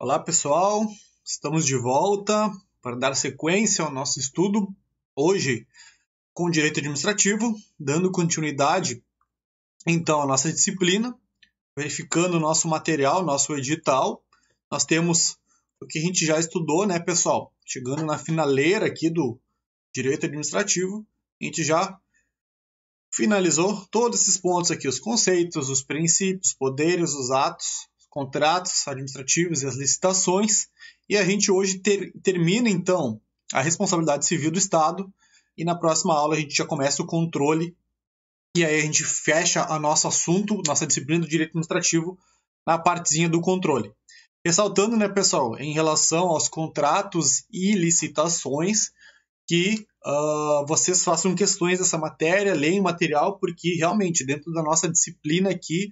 Olá, pessoal. Estamos de volta para dar sequência ao nosso estudo, hoje com o direito administrativo, dando continuidade então à nossa disciplina, verificando o nosso material, nosso edital. Nós temos o que a gente já estudou, né, pessoal? Chegando na finaleira aqui do direito administrativo, a gente já finalizou todos esses pontos aqui, os conceitos, os princípios, os poderes, os atos, os contratos administrativos e as licitações. E a gente hoje termina, então, a responsabilidade civil do Estado e na próxima aula a gente já começa o controle e aí a gente fecha a nosso assunto, nossa disciplina do direito administrativo na partezinha do controle. Ressaltando, né, pessoal, em relação aos contratos e licitações, que vocês façam questões dessa matéria, leiam o material, porque realmente dentro da nossa disciplina aqui,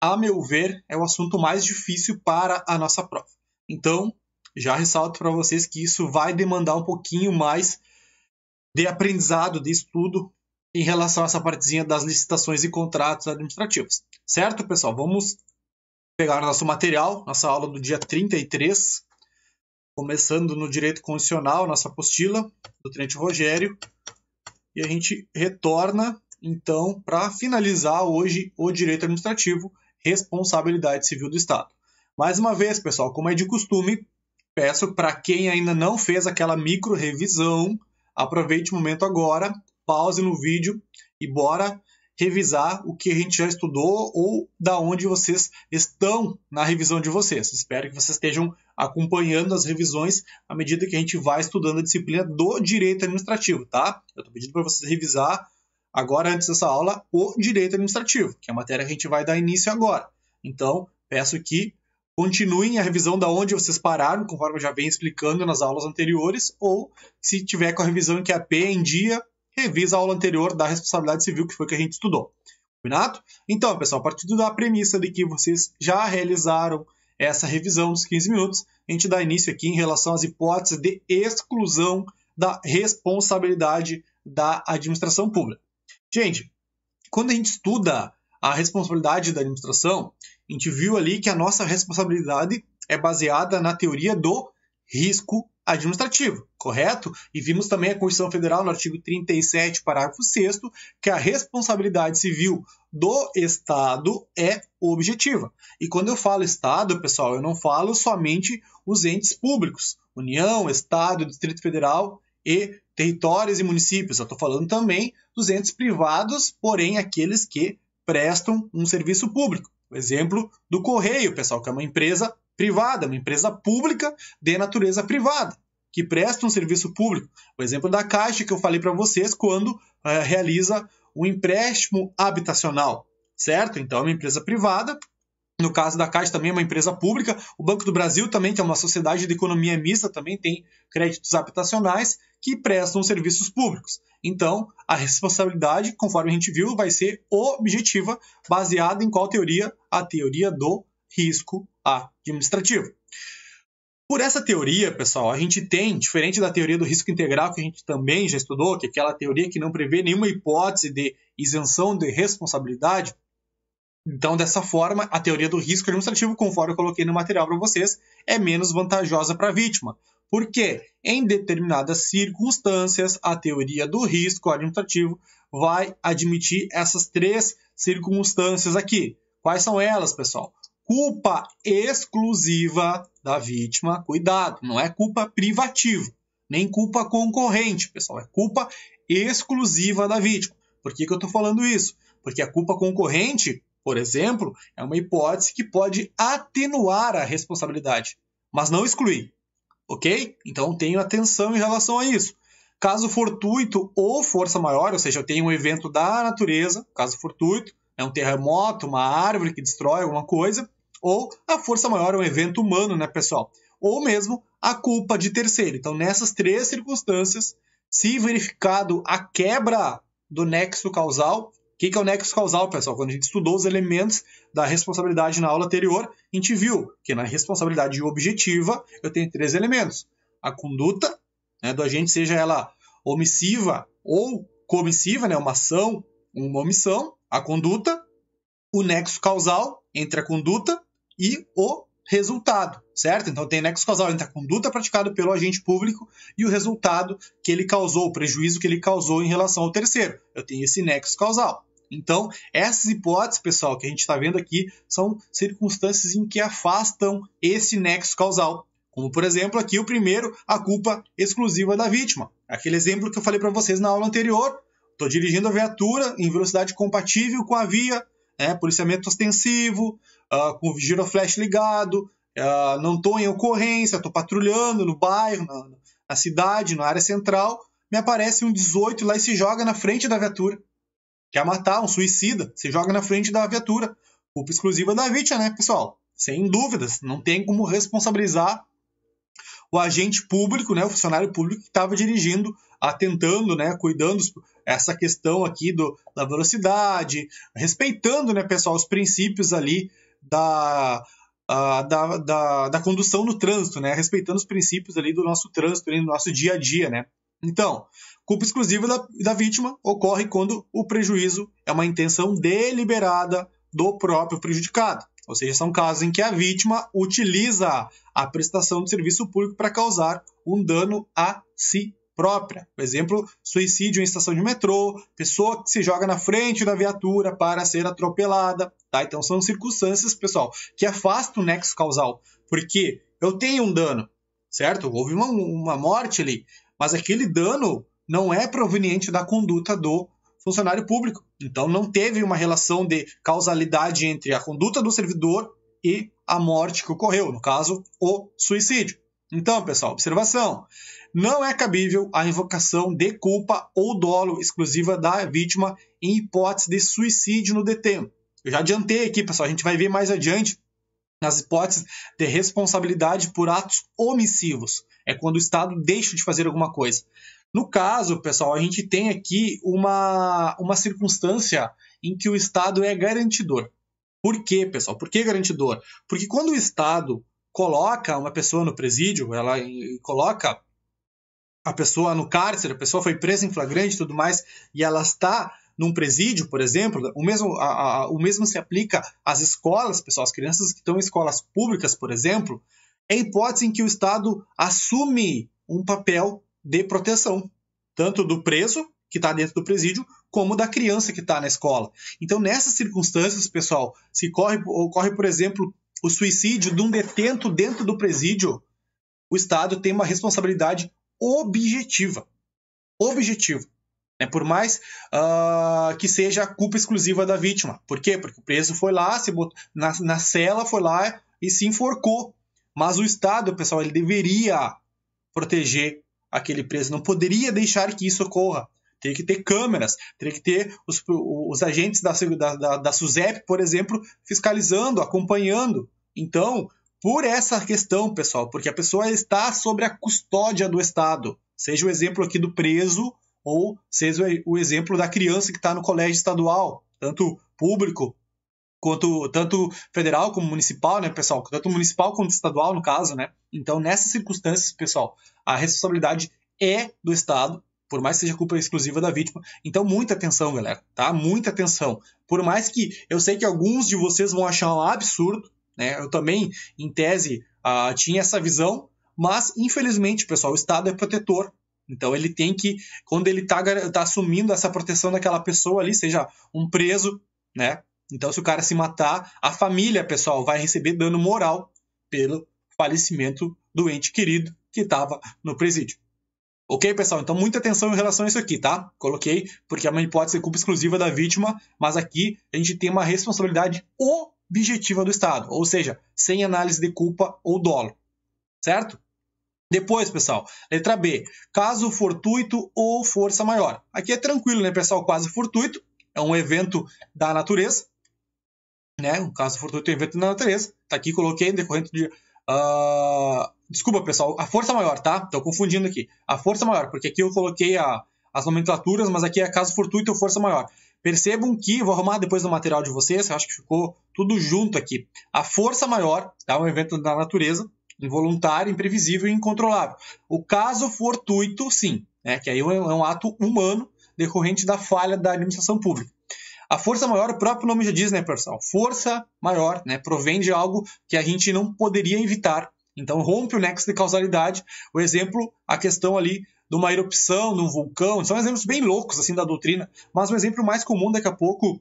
a meu ver, é o assunto mais difícil para a nossa prova. Então, já ressalto para vocês que isso vai demandar um pouquinho mais de aprendizado, de estudo, em relação a essa partezinha das licitações e contratos administrativos. Certo, pessoal? Vamos pegar nosso material, nossa aula do dia 33, começando no direito constitucional, nossa apostila do Tenente Rogério, e a gente retorna, então, para finalizar hoje o direito administrativo, responsabilidade civil do Estado. Mais uma vez, pessoal, como é de costume, peço para quem ainda não fez aquela micro revisão, aproveite o momento agora, pause no vídeo e bora revisar o que a gente já estudou ou da onde vocês estão na revisão de vocês. Espero que vocês estejam acompanhando as revisões à medida que a gente vai estudando a disciplina do direito administrativo, tá? Eu estou pedindo para vocês revisar agora, antes dessa aula, o direito administrativo, que é a matéria que a gente vai dar início agora. Então, peço que continuem a revisão da onde vocês pararam, conforme eu já venho explicando nas aulas anteriores, ou se tiver com a revisão em QAP em dia, revisa a aula anterior da responsabilidade civil, que foi que a gente estudou. Combinado? Então, pessoal, a partir da premissa de que vocês já realizaram essa revisão dos 15 minutos, a gente dá início aqui em relação às hipóteses de exclusão da responsabilidade da administração pública. Gente, quando a gente estuda a responsabilidade da administração, a gente viu ali que a nossa responsabilidade é baseada na teoria do risco administrativo, correto? E vimos também a Constituição Federal, no artigo 37, parágrafo 6º, que a responsabilidade civil do Estado é objetiva. E quando eu falo Estado, pessoal, eu não falo somente os entes públicos, União, Estado, Distrito Federal e territórios e municípios. Eu estou falando também dos entes privados, porém aqueles que prestam um serviço público. O exemplo do Correio, pessoal, que é uma empresa privada, uma empresa pública de natureza privada, que presta um serviço público. O exemplo da Caixa, que eu falei para vocês, quando realiza um empréstimo habitacional, certo? Então, é uma empresa privada. No caso da Caixa, também é uma empresa pública. O Banco do Brasil também, que é uma sociedade de economia mista, também tem créditos habitacionais que prestam serviços públicos. Então, a responsabilidade, conforme a gente viu, vai ser objetiva, baseada em qual teoria? A teoria do risco administrativo. Por essa teoria, pessoal, a gente tem, diferente da teoria do risco integral, que a gente também já estudou, que é aquela teoria que não prevê nenhuma hipótese de isenção de responsabilidade. Então, dessa forma, a teoria do risco administrativo, conforme eu coloquei no material para vocês, é menos vantajosa para a vítima. Porque, em determinadas circunstâncias, a teoria do risco administrativo vai admitir essas três circunstâncias aqui. Quais são elas, pessoal? Culpa exclusiva da vítima, cuidado, não é culpa privativa, nem culpa concorrente, pessoal, é culpa exclusiva da vítima. Por que eu estou falando isso? Porque a culpa concorrente, por exemplo, é uma hipótese que pode atenuar a responsabilidade, mas não excluir, ok? Então tenham atenção em relação a isso. Caso fortuito ou força maior, ou seja, eu tenho um evento da natureza, caso fortuito, é um terremoto, uma árvore que destrói alguma coisa, ou a força maior é um evento humano, né, pessoal? Ou mesmo a culpa de terceiro. Então, nessas três circunstâncias, se verificado a quebra do nexo causal, o que é o nexo causal, pessoal? Quando a gente estudou os elementos da responsabilidade na aula anterior, a gente viu que na responsabilidade objetiva eu tenho três elementos. A conduta, né, do agente, seja ela omissiva ou comissiva, né, uma ação, uma omissão, a conduta, o nexo causal entre a conduta e o resultado, certo? Então tem nexo causal entre a conduta praticada pelo agente público e o resultado que ele causou, o prejuízo que ele causou em relação ao terceiro. Eu tenho esse nexo causal. Então, essas hipóteses, pessoal, que a gente está vendo aqui, são circunstâncias em que afastam esse nexo causal. Como, por exemplo, aqui o primeiro, a culpa exclusiva da vítima. Aquele exemplo que eu falei para vocês na aula anterior. Estou dirigindo a viatura em velocidade compatível com a via, policiamento ostensivo, com o giroflash ligado, não estou em ocorrência, estou patrulhando no bairro, na cidade, na área central, me aparece um 18 lá e se joga na frente da viatura. Quer matar, um suicida, se joga na frente da viatura. Culpa exclusiva da vítima, né, pessoal? Sem dúvidas, não tem como responsabilizar o agente público, né, o funcionário público que estava dirigindo, atentando, né, cuidando essa questão aqui da velocidade, respeitando, né, pessoal, os princípios ali da condução no trânsito, né, respeitando os princípios ali do nosso trânsito, ali, do nosso dia a dia, né. Então, culpa exclusiva da vítima ocorre quando o prejuízo é uma intenção deliberada do próprio prejudicado. Ou seja, são casos em que a vítima utiliza a prestação de serviço público para causar um dano a si própria. Por exemplo, suicídio em estação de metrô, pessoa que se joga na frente da viatura para ser atropelada. Tá? Então, são circunstâncias, pessoal, que afastam o nexo causal. Porque eu tenho um dano, certo? Houve uma morte ali, mas aquele dano não é proveniente da conduta do funcionário público. Então, não teve uma relação de causalidade entre a conduta do servidor e a morte que ocorreu, no caso, o suicídio. Então, pessoal, observação. Não é cabível a invocação de culpa ou dolo exclusiva da vítima em hipótese de suicídio no detento. Eu já adiantei aqui, pessoal, a gente vai ver mais adiante nas hipóteses de responsabilidade por atos omissivos. É quando o Estado deixa de fazer alguma coisa. No caso, pessoal, a gente tem aqui uma circunstância em que o Estado é garantidor. Por quê, pessoal? Por que garantidor? Porque quando o Estado coloca uma pessoa no presídio, ela coloca a pessoa no cárcere, a pessoa foi presa em flagrante e tudo mais, e ela está num presídio, por exemplo, o mesmo se aplica às escolas, pessoal, as crianças que estão em escolas públicas, por exemplo, é hipótese em que o Estado assume um papel de proteção, tanto do preso, que está dentro do presídio, como da criança que está na escola. Então, nessas circunstâncias, pessoal, se ocorre, por exemplo, o suicídio de um detento dentro do presídio, o Estado tem uma responsabilidade objetiva. Por mais que seja culpa exclusiva da vítima. Por quê? Porque o preso foi lá, na cela, foi lá e se enforcou. Mas o Estado, pessoal, ele deveria proteger aquele preso, não poderia deixar que isso ocorra. Teria que ter câmeras, teria que ter os agentes da SUSEP, por exemplo, fiscalizando, acompanhando. Então, por essa questão, pessoal, porque a pessoa está sob a custódia do Estado, seja o exemplo aqui do preso ou seja o exemplo da criança que está no colégio estadual, tanto público, tanto federal como municipal, né, pessoal? Tanto municipal quanto estadual, no caso, né? Então, nessas circunstâncias, pessoal, a responsabilidade é do Estado, por mais que seja culpa exclusiva da vítima. Então, muita atenção, galera, tá? Muita atenção. Por mais que eu sei que alguns de vocês vão achar um absurdo, né? Eu também, em tese, tinha essa visão, mas, infelizmente, pessoal, o Estado é protetor. Então, ele tem que, quando ele tá assumindo essa proteção daquela pessoa ali, seja um preso, né? Então, se o cara se matar, a família, pessoal, vai receber dano moral pelo falecimento do ente querido que estava no presídio. Ok, pessoal? Então, muita atenção em relação a isso aqui, tá? Coloquei porque é uma hipótese de culpa exclusiva da vítima, mas aqui a gente tem uma responsabilidade objetiva do Estado, ou seja, sem análise de culpa ou dolo, certo? Depois, pessoal, letra B, caso fortuito ou força maior. Aqui é tranquilo, né, pessoal? Caso fortuito é um evento da natureza, né? Um caso fortuito é um evento da natureza. Tá aqui, coloquei decorrente de... Desculpa, pessoal, a força maior, tá? Tô confundindo aqui. A força maior, porque aqui eu coloquei as nomenclaturas, mas aqui é caso fortuito ou força maior. Percebam que, vou arrumar depois no material de vocês, eu acho que ficou tudo junto aqui. A força maior é um evento da natureza, involuntário, imprevisível e incontrolável. O caso fortuito, sim, né? Que aí é um ato humano decorrente da falha da administração pública. A força maior, o próprio nome já diz, né, pessoal? Força maior, né? Provém de algo que a gente não poderia evitar. Então, rompe o nexo de causalidade. O exemplo, a questão ali de uma erupção, de um vulcão, são exemplos bem loucos, assim, da doutrina. Mas um exemplo mais comum, daqui a pouco,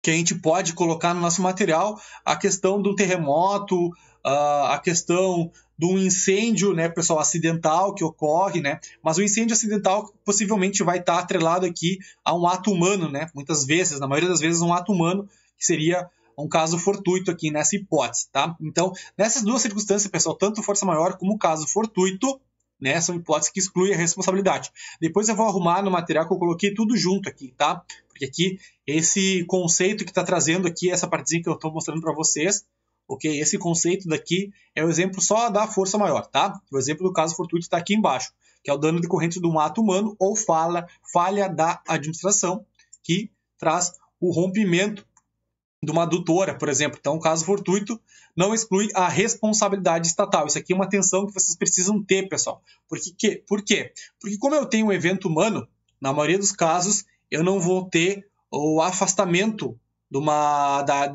que a gente pode colocar no nosso material, a questão do terremoto, a questão do incêndio, né, pessoal, acidental que ocorre, né? Mas o incêndio acidental possivelmente vai estar atrelado aqui a um ato humano, né? Muitas vezes, na maioria das vezes, um ato humano, que seria um caso fortuito aqui nessa hipótese, tá? Então, nessas duas circunstâncias, pessoal, tanto força maior como o caso fortuito, né, são hipóteses que excluem a responsabilidade. Depois eu vou arrumar no material que eu coloquei tudo junto aqui, tá? Porque aqui, esse conceito que está trazendo aqui, essa partezinha que eu estou mostrando para vocês, ok? Esse conceito daqui é o exemplo só da força maior, tá? O exemplo do caso fortuito está aqui embaixo, que é o dano decorrente de um ato humano ou falha da administração, que traz o rompimento de uma adutora, por exemplo. Então, o caso fortuito não exclui a responsabilidade estatal. Isso aqui é uma atenção que vocês precisam ter, pessoal. Por quê? Porque como eu tenho um evento humano, na maioria dos casos, eu não vou ter o afastamento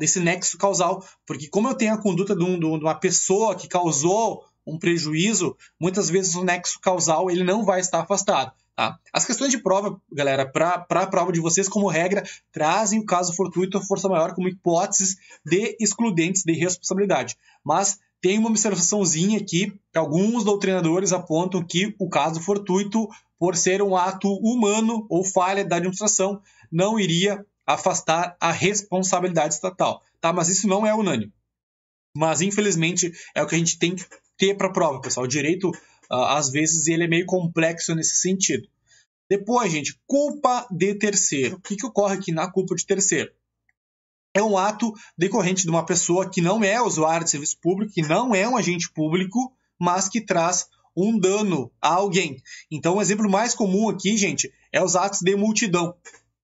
desse nexo causal. Porque como eu tenho a conduta de uma pessoa que causou um prejuízo, muitas vezes o nexo causal ele não vai estar afastado. Tá? As questões de prova, galera, para a prova de vocês, como regra, trazem o caso fortuito ou força maior como hipóteses de excludentes de responsabilidade. Mas tem uma observaçãozinha aqui, que alguns doutrinadores apontam que o caso fortuito, por ser um ato humano ou falha da administração, não iria afastar a responsabilidade estatal. Tá? Mas isso não é unânime. Mas, infelizmente, é o que a gente tem que ter para a prova, pessoal. O direito, às vezes, ele é meio complexo nesse sentido. Depois, gente, culpa de terceiro. O que ocorre aqui na culpa de terceiro? É um ato decorrente de uma pessoa que não é usuário de serviço público, que não é um agente público, mas que traz um dano a alguém. Então, o exemplo mais comum aqui, gente, é os atos de multidão.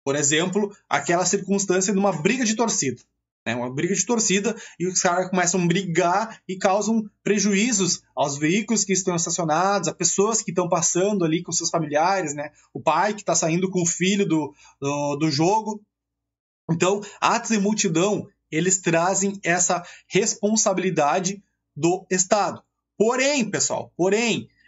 Por exemplo, aquela circunstância de uma briga de torcida. Uma briga de torcida e os caras começam a brigar e causam prejuízos aos veículos que estão estacionados, a pessoas que estão passando ali com seus familiares, né? O pai que está saindo com o filho do jogo. Então, atos de multidão, eles trazem essa responsabilidade do Estado. Porém, pessoal,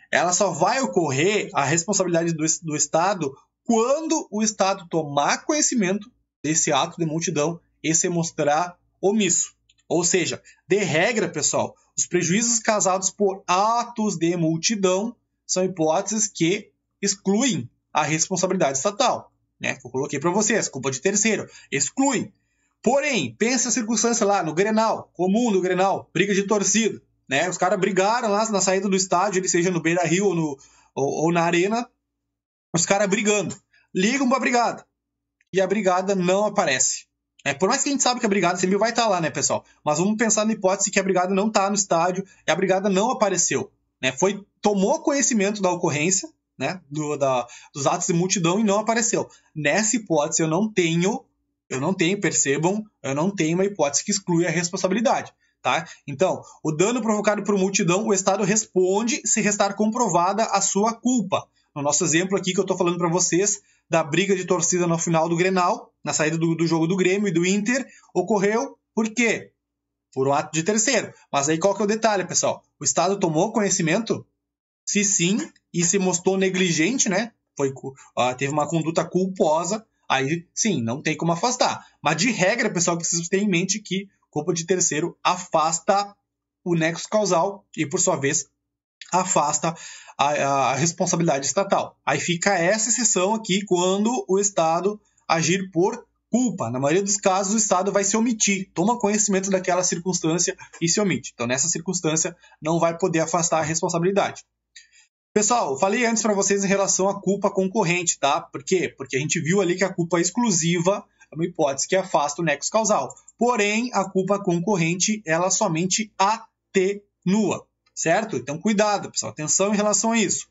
ela só vai ocorrer, a responsabilidade do Estado, quando o Estado tomar conhecimento desse ato de multidão e se mostrar omisso. Ou seja, de regra, pessoal, os prejuízos causados por atos de multidão são hipóteses que excluem a responsabilidade estatal. Né? Eu coloquei para vocês, culpa de terceiro, exclui. Porém, pensa a circunstância lá no Grenal, comum do Grenal, briga de torcida. Né? Os caras brigaram lá na saída do estádio, ele seja no Beira-Rio ou na Arena, os caras brigando. Ligam para a brigada e a brigada não aparece. Por mais que a gente sabe que a brigada sempre vai estar lá, né, pessoal? Mas vamos pensar na hipótese que a brigada não está no estádio e a brigada não apareceu. Né? Tomou conhecimento da ocorrência, né, dos atos de multidão e não apareceu. Nessa hipótese eu não tenho, percebam, eu não tenho uma hipótese que exclui a responsabilidade. Tá? Então, o dano provocado por multidão, o Estado responde se restar comprovada a sua culpa. No nosso exemplo aqui que eu estou falando para vocês, da briga de torcida no final do Grenal, na saída do jogo do Grêmio e do Inter, ocorreu por quê? Por um ato de terceiro. Mas aí qual que é o detalhe, pessoal? O Estado tomou conhecimento? Se sim, e se mostrou negligente, né? Teve uma conduta culposa, aí sim, não tem como afastar. Mas de regra, pessoal, que vocês tenham em mente que culpa de terceiro afasta o nexo causal e, por sua vez, afasta a responsabilidade estatal. Aí fica essa exceção aqui quando o Estado agir por culpa. Na maioria dos casos, o Estado vai se omitir, toma conhecimento daquela circunstância e se omite. Então, nessa circunstância, não vai poder afastar a responsabilidade. Pessoal, falei antes para vocês em relação à culpa concorrente, tá? Por quê? Porque a gente viu ali que a culpa exclusiva é uma hipótese que afasta o nexo causal. Porém, a culpa concorrente, ela somente atenua. Certo? Então, cuidado, pessoal. Atenção em relação a isso.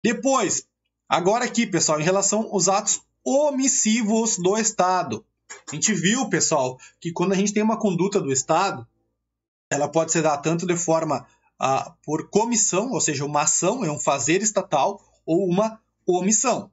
Depois, agora aqui, pessoal, em relação aos atos omissivos do Estado. A gente viu, pessoal, que quando a gente tem uma conduta do Estado, ela pode ser dada tanto de forma por comissão, ou seja, uma ação, é um fazer estatal, ou uma omissão.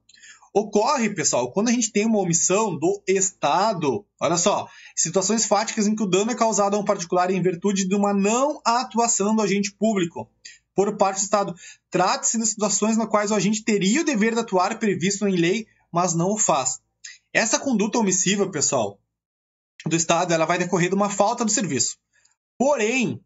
Ocorre, pessoal, quando a gente tem uma omissão do Estado, olha só, situações fáticas em que o dano é causado a um particular em virtude de uma não atuação do agente público por parte do Estado. Trata-se de situações nas quais o agente teria o dever de atuar previsto em lei, mas não o faz. Essa conduta omissiva, pessoal, do Estado, ela vai decorrer de uma falta do serviço. Porém,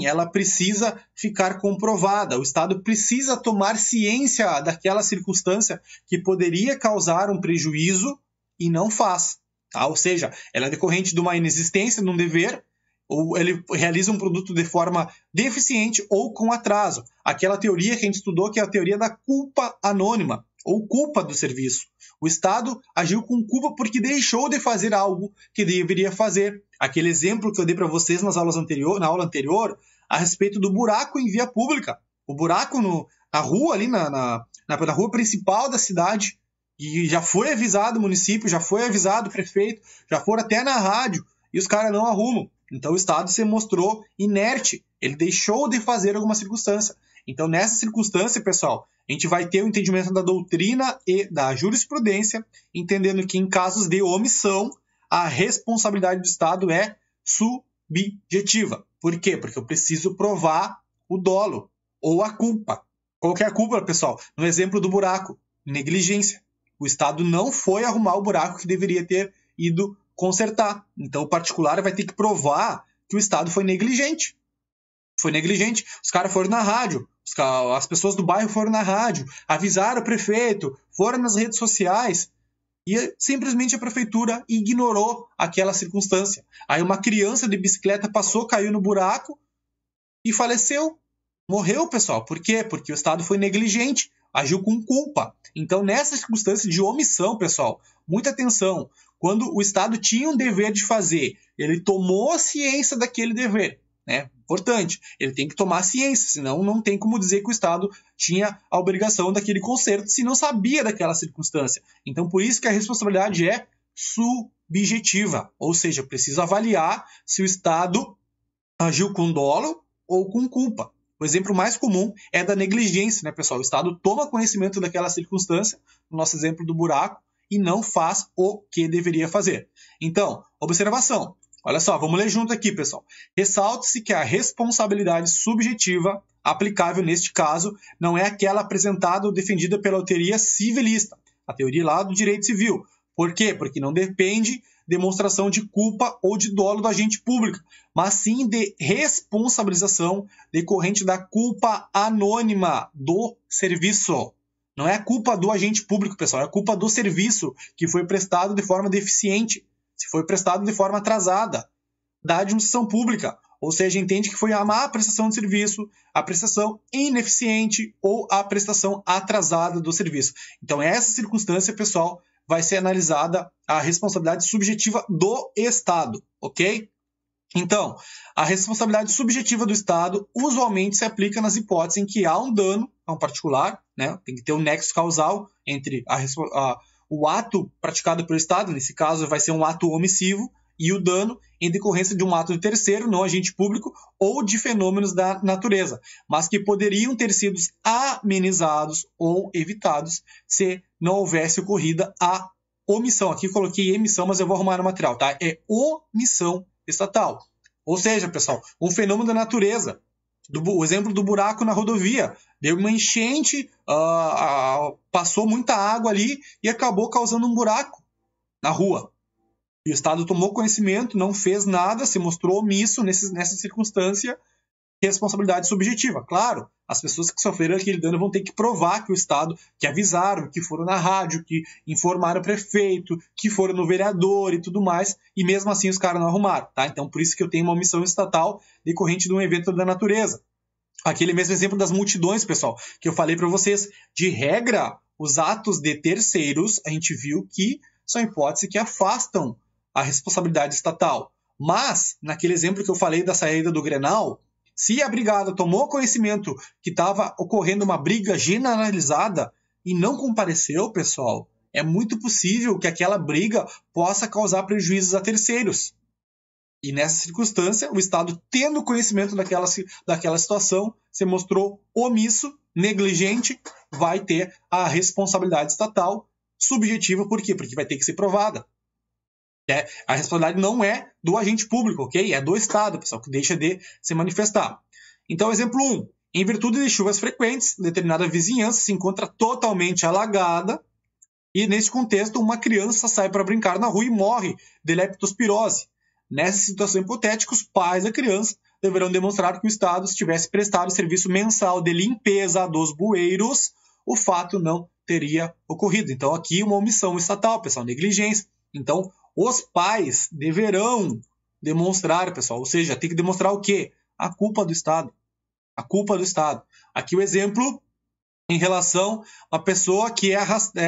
ela precisa ficar comprovada. O Estado precisa tomar ciência daquela circunstância que poderia causar um prejuízo e não faz. Tá? Ou seja, ela é decorrente de uma inexistência de um dever, ou ele realiza um produto de forma deficiente ou com atraso. Aquela teoria que a gente estudou, que é a teoria da culpa anônima, ou culpa do serviço. O Estado agiu com culpa porque deixou de fazer algo que deveria fazer. Aquele exemplo que eu dei para vocês na aula anterior, a respeito do buraco em via pública. O buraco na rua, ali na rua principal da cidade, e já foi avisado o município, já foi avisado o prefeito, já foram até na rádio, e os caras não arrumam. Então o Estado se mostrou inerte, ele deixou de fazer alguma circunstância. Então, nessa circunstância, pessoal, a gente vai ter o entendimento da doutrina e da jurisprudência, entendendo que em casos de omissão, a responsabilidade do Estado é subjetiva. Por quê? Porque eu preciso provar o dolo ou a culpa. Qual que é a culpa, pessoal? No exemplo do buraco, negligência. O Estado não foi arrumar o buraco que deveria ter ido consertar. Então, o particular vai ter que provar que o Estado foi negligente. Foi negligente. Os caras foram na rádio, as pessoas do bairro foram na rádio, avisaram o prefeito, foram nas redes sociais e simplesmente a prefeitura ignorou aquela circunstância. Aí uma criança de bicicleta passou, caiu no buraco e faleceu. Morreu, pessoal. Por quê? Porque o Estado foi negligente, agiu com culpa. Então, nessa circunstância de omissão, pessoal, muita atenção. Quando o Estado tinha um dever de fazer, ele tomou ciência daquele dever. Importante, ele tem que tomar ciência, senão não tem como dizer que o Estado tinha a obrigação daquele conserto se não sabia daquela circunstância. Então, por isso que a responsabilidade é subjetiva, ou seja, precisa avaliar se o Estado agiu com dolo ou com culpa. O exemplo mais comum é da negligência, pessoal? O Estado toma conhecimento daquela circunstância, no nosso exemplo do buraco, e não faz o que deveria fazer. Então, observação. Olha só, vamos ler junto aqui, pessoal. Ressalte-se que a responsabilidade subjetiva aplicável neste caso não é aquela apresentada ou defendida pela teoria civilista, a teoria lá do direito civil. Por quê? Porque não depende de demonstração de culpa ou de dolo do agente público, mas sim de responsabilização decorrente da culpa anônima do serviço. Não é a culpa do agente público, pessoal, é a culpa do serviço que foi prestado de forma deficiente. Se foi prestado de forma atrasada, da administração pública, ou seja, entende que foi a má prestação de serviço, a prestação ineficiente ou a prestação atrasada do serviço. Então, essa circunstância, pessoal, vai ser analisada a responsabilidade subjetiva do Estado, ok? Então, a responsabilidade subjetiva do Estado usualmente se aplica nas hipóteses em que há um dano a um particular, tem que ter um nexo causal entre o ato praticado pelo Estado, nesse caso vai ser um ato omissivo, e o dano em decorrência de um ato de terceiro, não agente público, ou de fenômenos da natureza, mas que poderiam ter sido amenizados ou evitados se não houvesse ocorrida a omissão. Aqui eu coloquei emissão, mas eu vou arrumar no material, tá? É omissão estatal. Ou seja, pessoal, um fenômeno da natureza. O exemplo do buraco na rodovia. Deu uma enchente, passou muita água ali e acabou causando um buraco na rua. E o Estado tomou conhecimento, não fez nada, se mostrou omisso nessa circunstância, responsabilidade subjetiva. Claro, as pessoas que sofreram aquele dano vão ter que provar que o Estado, que avisaram, que foram na rádio, que informaram o prefeito, que foram no vereador e tudo mais, e mesmo assim os caras não arrumaram. Tá? Então, por isso que eu tenho uma omissão estatal decorrente de um evento da natureza. Aquele mesmo exemplo das multidões, pessoal, que eu falei para vocês. De regra, os atos de terceiros, a gente viu que são hipóteses que afastam a responsabilidade estatal. Mas, naquele exemplo que eu falei da saída do Grenal, se a brigada tomou conhecimento que estava ocorrendo uma briga generalizada e não compareceu, pessoal, é muito possível que aquela briga possa causar prejuízos a terceiros. E nessa circunstância, o Estado, tendo conhecimento daquela situação, se mostrou omisso, negligente, vai ter a responsabilidade estatal subjetiva, por quê? Porque vai ter que ser provada. A responsabilidade não é do agente público, ok? É do Estado, pessoal, que deixa de se manifestar. Então, exemplo 1. Em virtude de chuvas frequentes, determinada vizinhança se encontra totalmente alagada e, nesse contexto, uma criança sai para brincar na rua e morre de leptospirose. Nessa situação hipotética, os pais da criança deverão demonstrar que o Estado, se tivesse prestado serviço mensal de limpeza dos bueiros, o fato não teria ocorrido. Então, aqui uma omissão estatal, pessoal, negligência. Então, os pais deverão demonstrar, pessoal, ou seja, tem que demonstrar o quê? A culpa do Estado. A culpa do Estado. Aqui o exemplo em relação a pessoa que é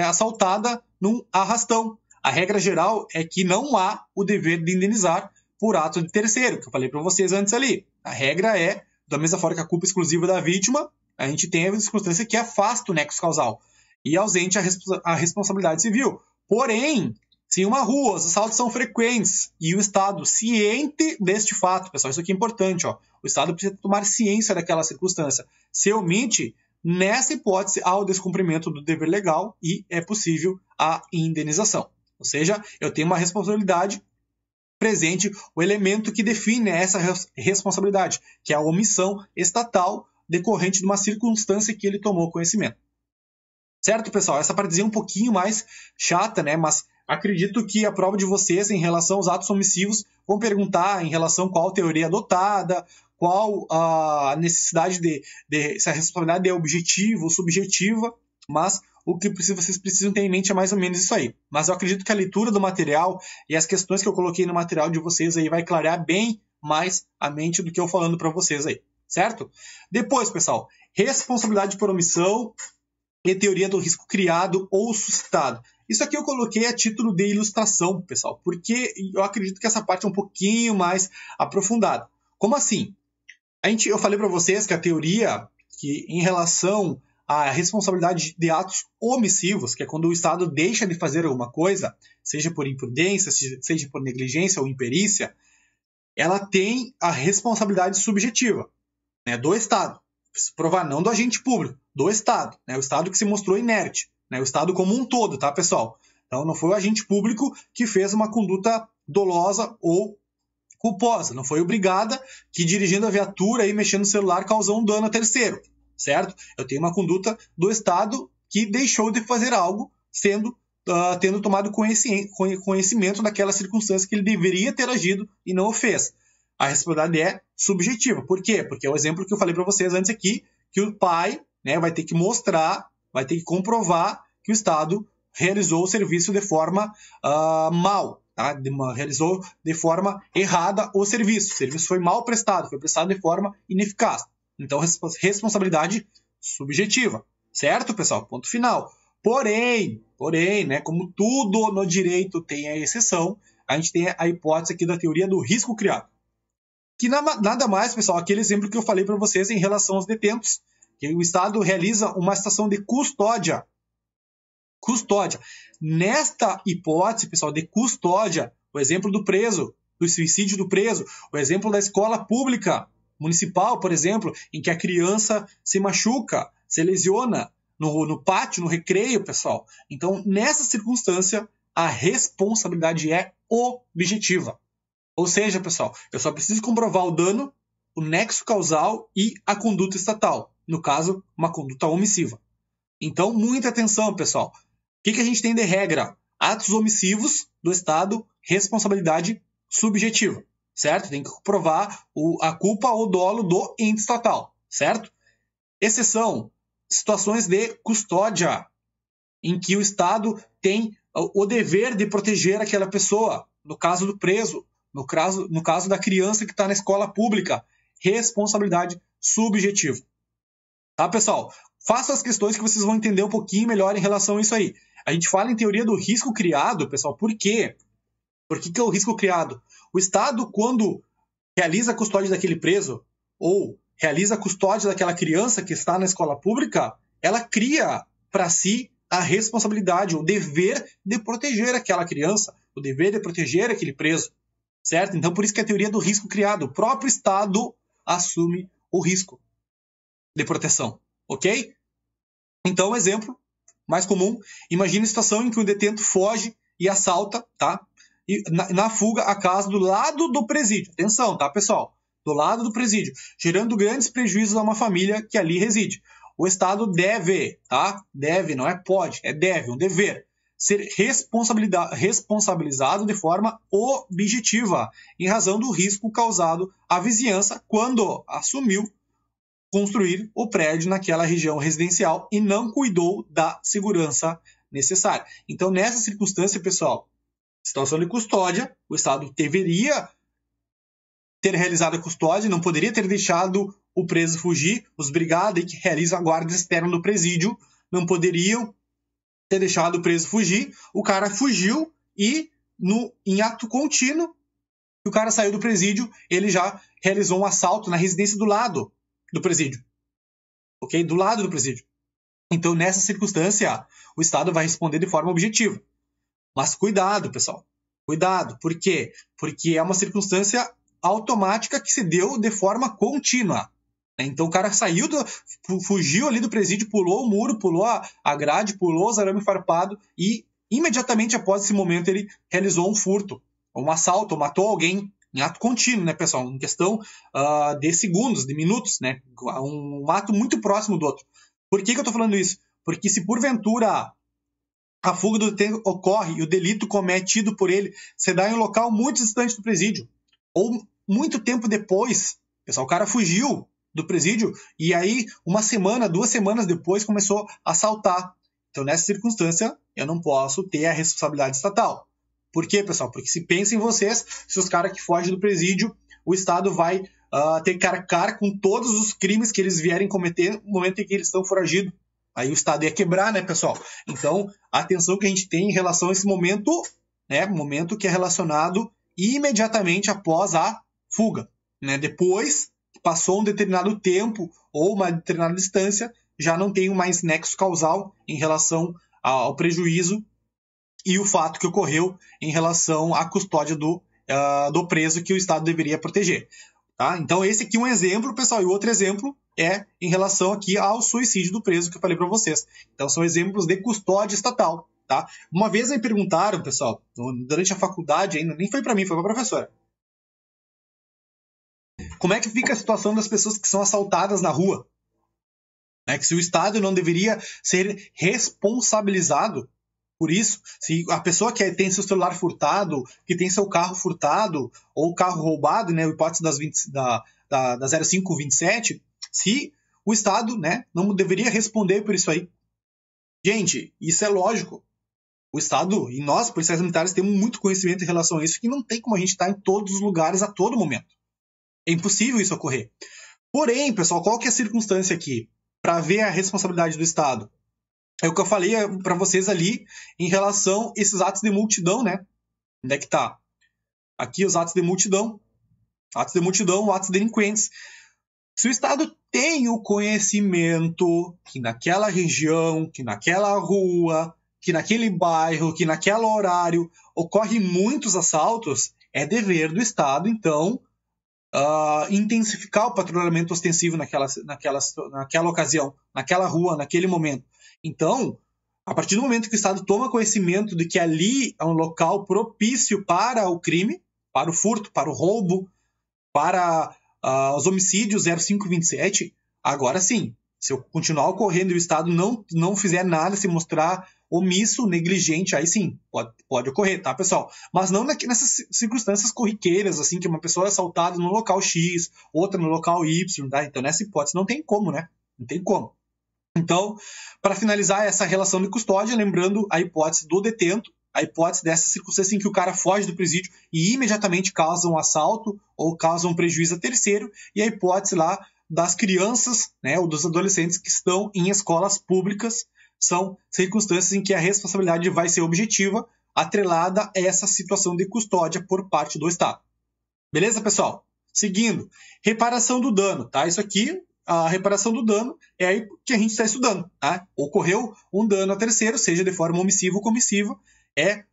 assaltada num arrastão. A regra geral é que não há o dever de indenizar por ato de terceiro, que eu falei para vocês antes ali. A regra é, da mesma forma que a culpa exclusiva da vítima, a gente tem a circunstância que afasta o nexo causal e ausente a responsabilidade civil. Porém, se em uma rua os assaltos são frequentes e o Estado ciente deste fato, pessoal, isso aqui é importante, ó, o Estado precisa tomar ciência daquela circunstância. Se omite, nessa hipótese, há o descumprimento do dever legal e é possível a indenização. Ou seja, eu tenho uma responsabilidade presente, o elemento que define essa responsabilidade, que é a omissão estatal decorrente de uma circunstância que ele tomou conhecimento. Certo, pessoal? Essa partezinha é um pouquinho mais chata, né? Mas acredito que a prova de vocês em relação aos atos omissivos vão perguntar em relação a qual teoria adotada, qual a necessidade se a responsabilidade é objetiva ou subjetiva, mas o que vocês precisam ter em mente é mais ou menos isso aí. Mas eu acredito que a leitura do material e as questões que eu coloquei no material de vocês aí vai clarear bem mais a mente do que eu falando para vocês aí, certo? Depois, pessoal, responsabilidade por omissão e teoria do risco criado ou suscitado. Isso aqui eu coloquei a título de ilustração, pessoal, porque eu acredito que essa parte é um pouquinho mais aprofundada. Como assim? Eu falei para vocês que a teoria que em relação à responsabilidade de atos omissivos, que é quando o Estado deixa de fazer alguma coisa, seja por imprudência, seja por negligência ou imperícia, ela tem a responsabilidade subjetiva, né, do Estado. Provar não do agente público, do Estado. Né, o Estado que se mostrou inerte. Né, o Estado como um todo, tá, pessoal? Então não foi o agente público que fez uma conduta dolosa ou culposa. Não foi obrigada que dirigindo a viatura e mexendo no celular causou um dano a terceiro. Certo? Eu tenho uma conduta do Estado que deixou de fazer algo tendo tomado conhecimento daquela circunstância que ele deveria ter agido e não o fez. A responsabilidade é subjetiva. Por quê? Porque é o exemplo que eu falei para vocês antes aqui, que o pai, né, vai ter que mostrar, vai ter que comprovar que o Estado realizou o serviço de forma mal, tá? Realizou de forma errada o serviço. O serviço foi mal prestado, foi prestado de forma ineficaz. Então, responsabilidade subjetiva. Certo, pessoal? Ponto final. Porém, né, como tudo no direito tem a exceção, a gente tem a hipótese aqui da teoria do risco criado. Que nada mais, pessoal, aquele exemplo que eu falei para vocês em relação aos detentos, que o Estado realiza uma situação de custódia. Custódia. Nesta hipótese, pessoal, de custódia, o exemplo do preso, do suicídio do preso, o exemplo da escola pública municipal, por exemplo, em que a criança se machuca, se lesiona no pátio, no recreio, pessoal. Então, nessa circunstância, a responsabilidade é objetiva. Ou seja, pessoal, eu só preciso comprovar o dano, o nexo causal e a conduta estatal. No caso, uma conduta omissiva. Então, muita atenção, pessoal. O que a gente tem de regra? Atos omissivos do Estado, responsabilidade subjetiva. Certo? Tem que comprovar a culpa ou dolo do ente estatal. Certo? Exceção, situações de custódia, em que o Estado tem o dever de proteger aquela pessoa. No caso do preso, no caso da criança que está na escola pública, responsabilidade subjetiva. Tá, pessoal? Façam as questões que vocês vão entender um pouquinho melhor em relação a isso aí. A gente fala em teoria do risco criado, pessoal, por quê? Por que é o risco criado? O Estado, quando realiza a custódia daquele preso, ou realiza a custódia daquela criança que está na escola pública, ela cria para si a responsabilidade, o dever de proteger aquela criança, o dever de proteger aquele preso. Certo? Então, por isso que é a teoria do risco criado. O próprio Estado assume o risco de proteção. Ok? Então, exemplo, mais comum, imagine a situação em que um detento foge e assalta, tá? E na fuga a casa do lado do presídio. Atenção, tá, pessoal? Do lado do presídio, gerando grandes prejuízos a uma família que ali reside. O Estado deve, tá? Deve, não é pode, é deve, um dever, ser responsabilizado de forma objetiva, em razão do risco causado à vizinhança quando assumiu construir o prédio naquela região residencial e não cuidou da segurança necessária. Então, nessa circunstância, pessoal, situação de custódia, o Estado deveria ter realizado a custódia, não poderia ter deixado o preso fugir, os brigados que realizam a guarda externa do presídio não poderiam ter deixado o preso fugir, o cara fugiu e, em ato contínuo, o cara saiu do presídio, ele já realizou um assalto na residência do lado do presídio. Ok? Do lado do presídio. Então, nessa circunstância, o Estado vai responder de forma objetiva. Mas cuidado, pessoal. Cuidado. Por quê? Porque é uma circunstância automática que se deu de forma contínua. Então, o cara fugiu ali do presídio, pulou o muro, pulou a grade, pulou os arame farpado e, imediatamente após esse momento, ele realizou um furto, um assalto, matou alguém em ato contínuo, né, pessoal? Em questão de segundos, de minutos, né? Um ato muito próximo do outro. Por que eu estou falando isso? Porque se porventura a fuga do detento ocorre e o delito cometido por ele se dá em um local muito distante do presídio, ou muito tempo depois, pessoal, o cara fugiu do presídio e aí uma semana, 2 semanas depois começou a assaltar. Então, nessa circunstância, eu não posso ter a responsabilidade estatal. Por quê, pessoal? Porque se pensem vocês, se os caras que fogem do presídio, o Estado vai ter que arcar com todos os crimes que eles vierem cometer no momento em que eles estão foragidos. Aí o Estado ia quebrar, né, pessoal? Então, a atenção que a gente tem em relação a esse momento, né, momento que é relacionado imediatamente após a fuga. Né? Depois, passou um determinado tempo ou uma determinada distância, já não tem mais nexo causal em relação ao prejuízo e o fato que ocorreu em relação à custódia do preso que o Estado deveria proteger. Tá? Então, esse aqui é um exemplo, pessoal, e o outro exemplo é em relação aqui ao suicídio do preso que eu falei para vocês. Então, são exemplos de custódia estatal. Tá? Uma vez me perguntaram, pessoal, durante a faculdade ainda, nem foi para mim, foi para a professora, como é que fica a situação das pessoas que são assaltadas na rua? Que se o Estado não deveria ser responsabilizado por isso, se a pessoa que tem seu celular furtado, que tem seu carro furtado, ou carro roubado, né, a hipótese da 0527, se o Estado, né, não deveria responder por isso aí. Gente, isso é lógico. O Estado e nós, policiais militares, temos muito conhecimento em relação a isso, que não tem como a gente estar em todos os lugares a todo momento. É impossível isso ocorrer. Porém, pessoal, qual que é a circunstância aqui para ver a responsabilidade do Estado? É o que eu falei para vocês ali em relação a esses atos de multidão, né? Onde é que tá? Aqui os atos de multidão, atos delinquentes. Se o Estado tem o conhecimento que naquela região, que naquela rua, que naquele bairro, que naquele horário ocorrem muitos assaltos, é dever do Estado, então, intensificar o patrulhamento ostensivo naquela ocasião, naquela rua, naquele momento. Então, a partir do momento que o Estado toma conhecimento de que ali é um local propício para o crime, para o furto, para o roubo, para os homicídios 0527, agora sim, se eu continuar ocorrendo e o Estado não fizer nada, se mostrar omisso, negligente, aí sim, pode ocorrer, tá, pessoal? Mas não nessas circunstâncias corriqueiras, assim, que uma pessoa é assaltada no local X, outra no local Y, tá? Então, nessa hipótese, não tem como, né? Não tem como. Então, para finalizar essa relação de custódia, lembrando a hipótese do detento, a hipótese dessa circunstância em que o cara foge do presídio e imediatamente causa um assalto ou causa um prejuízo a terceiro, e a hipótese lá das crianças, né, ou dos adolescentes que estão em escolas públicas, são circunstâncias em que a responsabilidade vai ser objetiva, atrelada a essa situação de custódia por parte do Estado. Beleza, pessoal? Seguindo, reparação do dano, tá? Isso aqui, a reparação do dano é aí que a gente está estudando, tá? Ocorreu um dano a terceiro, seja de forma omissiva ou comissiva, é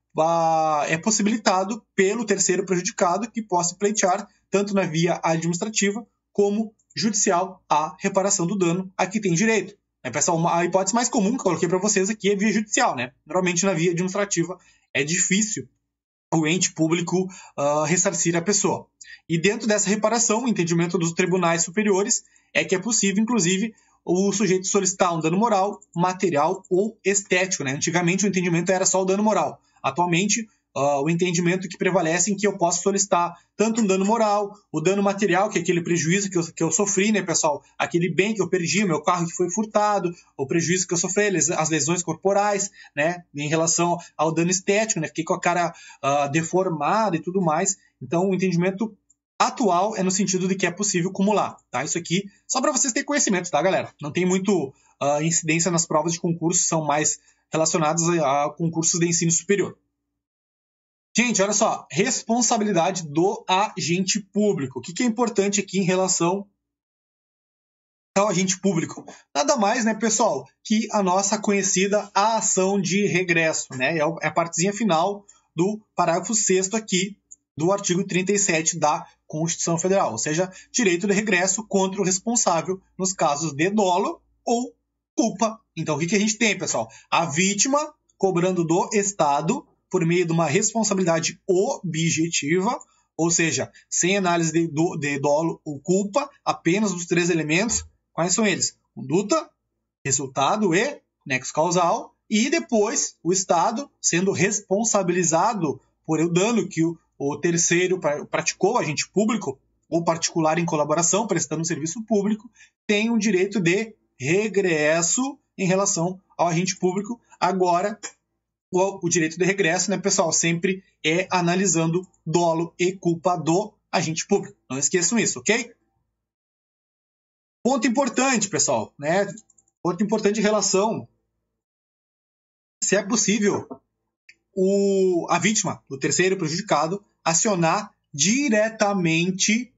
possibilitado pelo terceiro prejudicado que possa pleitear, tanto na via administrativa como judicial, a reparação do dano a que tem direito. Pessoal, a hipótese mais comum que eu coloquei para vocês aqui é via judicial, né? Normalmente na via administrativa é difícil o ente público ressarcir a pessoa. E dentro dessa reparação, o entendimento dos tribunais superiores é que é possível, inclusive, o sujeito solicitar um dano moral, material ou estético, né? Antigamente o entendimento era só o dano moral. Atualmente, o entendimento que prevalece em que eu posso solicitar tanto um dano moral, o dano material, que é aquele prejuízo que eu sofri, né, pessoal? Aquele bem que eu perdi, o meu carro que foi furtado, o prejuízo que eu sofri, as lesões corporais, né, em relação ao dano estético, né, fiquei com a cara deformada e tudo mais. Então, o entendimento atual é no sentido de que é possível acumular, tá? Isso aqui, só para vocês terem conhecimento, tá, galera? Não tem muito incidência nas provas de concurso, são mais relacionadas a concursos de ensino superior. Gente, olha só, responsabilidade do agente público. O que é importante aqui em relação ao agente público? Nada mais, né, pessoal, que a nossa conhecida ação de regresso, né? É a partezinha final do parágrafo 6º aqui do artigo 37 da Constituição Federal, ou seja, direito de regresso contra o responsável nos casos de dolo ou culpa. Então, o que a gente tem, pessoal? A vítima cobrando do Estado por meio de uma responsabilidade objetiva, ou seja, sem análise de dolo ou culpa, apenas os 3 elementos. Quais são eles? Conduta, resultado e nexo causal, e depois o Estado sendo responsabilizado por o dano que o terceiro praticou, agente público ou particular em colaboração, prestando um serviço público, tem um direito de regresso em relação ao agente público. Agora, o direito de regresso, né, pessoal, sempre é analisando dolo e culpa do agente público. Não esqueçam isso, ok? Ponto importante, pessoal, né? Ponto importante em relação se é possível a vítima, o terceiro prejudicado, acionar diretamente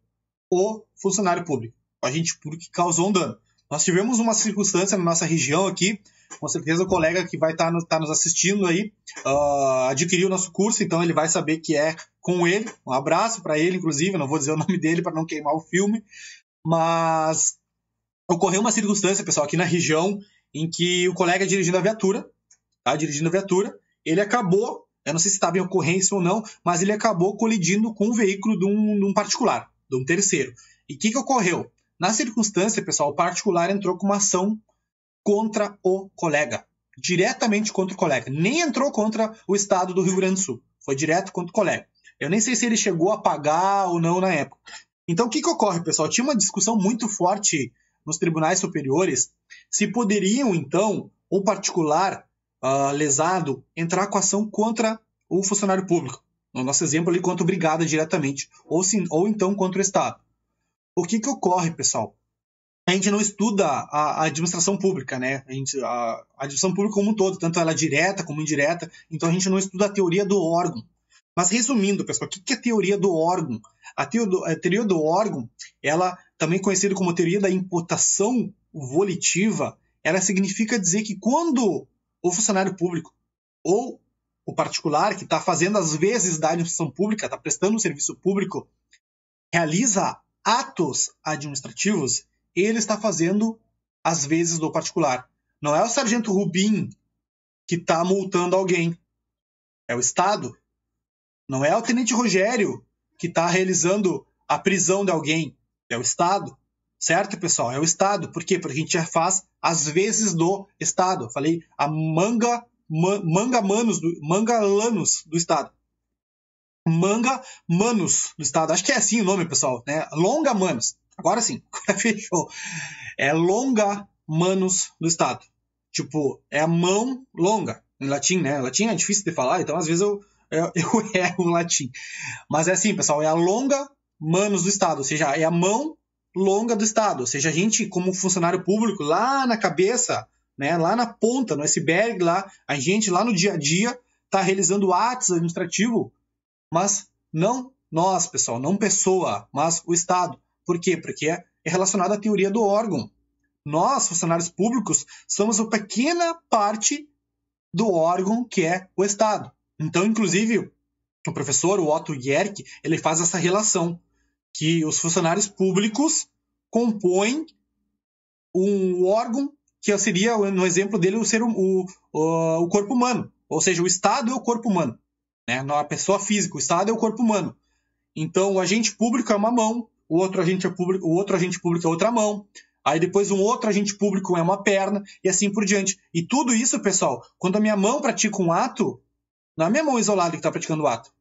o funcionário público, o agente público que causou um dano. Nós tivemos uma circunstância na nossa região aqui, com certeza o colega que vai estar nos assistindo aí adquiriu o nosso curso, então ele vai saber que é com ele. Um abraço para ele, inclusive, não vou dizer o nome dele para não queimar o filme, mas ocorreu uma circunstância, pessoal, aqui na região, em que o colega dirigindo a viatura, ele acabou, eu não sei se estava em ocorrência ou não, mas ele acabou colidindo com o veículo de um particular, de um terceiro. E o que ocorreu? Na circunstância, pessoal, o particular entrou com uma ação contra o colega, diretamente contra o colega. Nem entrou contra o Estado do Rio Grande do Sul, foi direto contra o colega. Eu nem sei se ele chegou a pagar ou não na época. Então, o que ocorre, pessoal? Tinha uma discussão muito forte nos tribunais superiores se poderiam, então, o particular lesado entrar com ação contra o funcionário público. No nosso exemplo ali, contra o brigada diretamente, ou então contra o Estado. O que ocorre, pessoal? A gente não estuda a administração pública, né? A administração pública como um todo, tanto ela direta como indireta, então a gente não estuda a teoria do órgão. Mas resumindo, pessoal, o que é a teoria do órgão? A teoria do órgão, ela também conhecida como teoria da imputação volitiva, ela significa dizer que quando o funcionário público ou o particular que está fazendo as vezes da administração pública, está prestando um serviço público, realiza atos administrativos, ele está fazendo as vezes do particular. Não é o sargento Rubim que está multando alguém. É o Estado. Não é o tenente Rogério que está realizando a prisão de alguém. É o Estado. Certo, pessoal? É o Estado. Por quê? Porque a gente já faz as vezes do Estado. Eu falei a manga-lanos do Estado. Manga-manos do Estado. Acho que é assim o nome, pessoal. Né? Longa-manos. Agora sim. Agora fechou. É longa-manos do Estado. Tipo, é a mão longa. Em latim, né? Latim é difícil de falar, então às vezes eu erro o latim. Mas é assim, pessoal. É a longa-manos do Estado. Ou seja, é a mão longa do Estado. Ou seja, a gente, como funcionário público, lá na cabeça, né, lá na ponta, no iceberg, lá, a gente, lá no dia a dia, está realizando atos administrativos, mas não nós, pessoal, não pessoa, mas o Estado. Por quê? Porque é relacionado à teoria do órgão. Nós, funcionários públicos, somos uma pequena parte do órgão que é o Estado. Então, inclusive, o professor, o Otto Gierke, ele faz essa relação, que os funcionários públicos compõem um órgão que seria, no exemplo dele, o corpo humano. Ou seja, o Estado é o corpo humano. Né? Não a pessoa física, o Estado é o corpo humano. Então, o agente público é uma mão, o outro agente público é outra mão, aí depois um outro agente público é uma perna, e assim por diante. E tudo isso, pessoal, quando a minha mão pratica um ato, não é a minha mão isolada que está praticando o ato.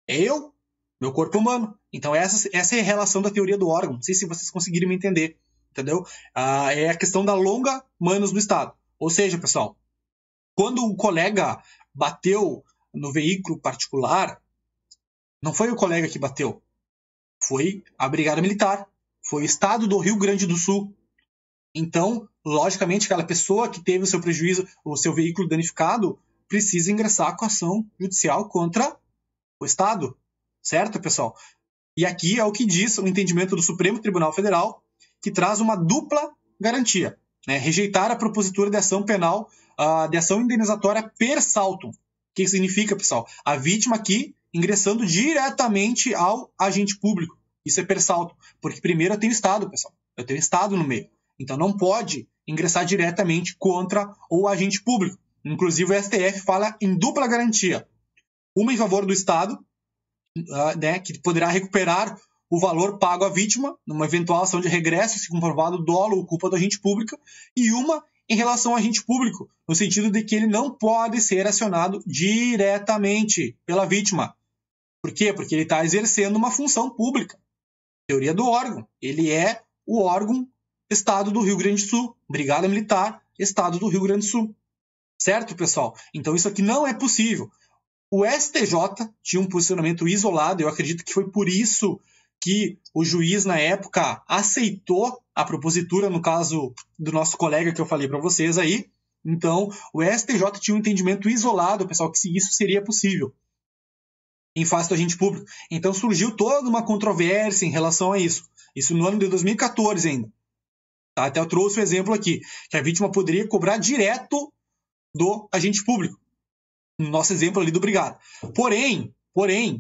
É eu, meu corpo humano. Então, essa é a relação da teoria do órgão. Não sei se vocês conseguiram me entender. Entendeu? É a questão da longa manus do Estado. Ou seja, pessoal, quando o colega bateu no veículo particular, não foi o colega que bateu. Foi a Brigada Militar. Foi o Estado do Rio Grande do Sul. Então, logicamente, aquela pessoa que teve o seu prejuízo, o seu veículo danificado, precisa ingressar com ação judicial contra o Estado. Certo, pessoal? E aqui é o que diz o entendimento do Supremo Tribunal Federal, que traz uma dupla garantia. Né? Rejeitar a propositura de ação penal, de ação indenizatória per saltum. O que significa, pessoal? A vítima aqui ingressando diretamente ao agente público. Isso é per saltum. Porque primeiro eu tenho Estado, pessoal. Eu tenho Estado no meio. Então não pode ingressar diretamente contra o agente público. Inclusive o STF fala em dupla garantia. Uma em favor do Estado, né, que poderá recuperar o valor pago à vítima numa eventual ação de regresso, se comprovado dolo ou culpa do agente público, e uma em relação ao agente público, no sentido de que ele não pode ser acionado diretamente pela vítima. Por quê? Porque ele está exercendo uma função pública. Teoria do órgão. Ele é o órgão Estado do Rio Grande do Sul, Brigada Militar, Estado do Rio Grande do Sul. Certo, pessoal? Então isso aqui não é possível. O STJ tinha um posicionamento isolado, eu acredito que foi por isso que o juiz, na época, aceitou a propositura, no caso do nosso colega que eu falei para vocês aí. Então, o STJ tinha um entendimento isolado, pessoal, que isso seria possível em face do agente público. Então, surgiu toda uma controvérsia em relação a isso. Isso no ano de 2014 ainda. Tá? Até eu trouxe o exemplo aqui, que a vítima poderia cobrar direto do agente público. No nosso exemplo ali do Brigada. Porém,